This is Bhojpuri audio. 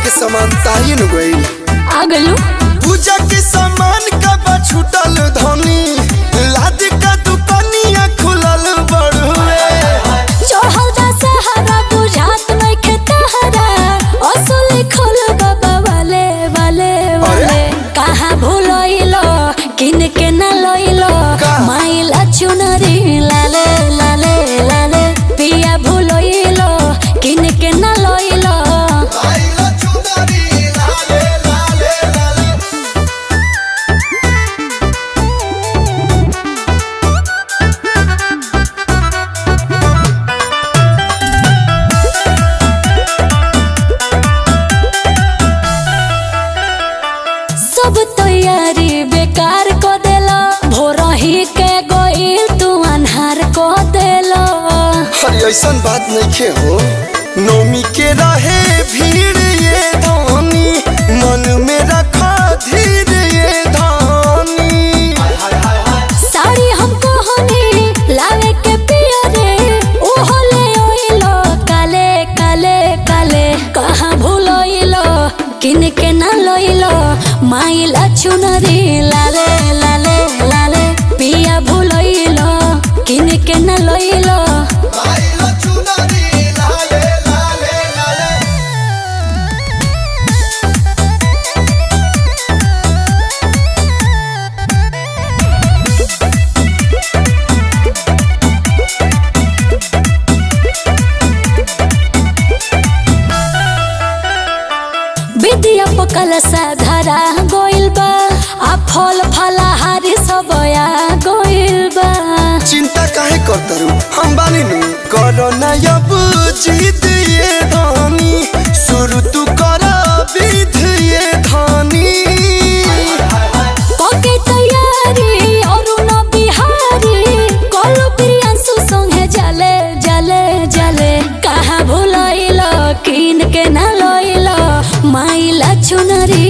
के सामान ताइन गइल आ गइलू। पूजा के सामान कब छूटल धनी लाद का दुकानिया खुलल बड़ुए चढ़ल दा सहारा बुझात नइखे तहरा असली खोल बाबा वाले वाले वाले कहाँ भूलइलो किन के न लइलो माइला चुनरी लाले लाले लाले पिया भूलइलो किन के न लइलो आइला चुनरी लाले लाले लाले सब तैयारी बेकार को देलो भोरही के गइल तू अन्हार को देलो। अरे ऐसन बात नहीं हो नौमी के रहे भीड़ ये धानी मन में रखा धीर ये धानी साड़ी हमको हनी लावे के पिया रे ओहो ले ओइलो काले काले काले कहाँ भूलोइलो किन के न लोइलो माइला चुनरी लाले लाले लाले पिया भूलोइलो किन के न लोइलो आइला चुनरी लाले लाले लाले विद्या पकल साधरा गोइल बा आ फल फलाहारी सब आ गोइल बा। चिंता काहे करतरू हम बानी नु करो ना अब जीत ये धानी शुरू तू कर विध ये धानी पके तैयारी अरुण बिहारी कलु प्रियांशु संगे जले जले जले कहाँ भूलइलो किन के न लइलो माइला चुनरी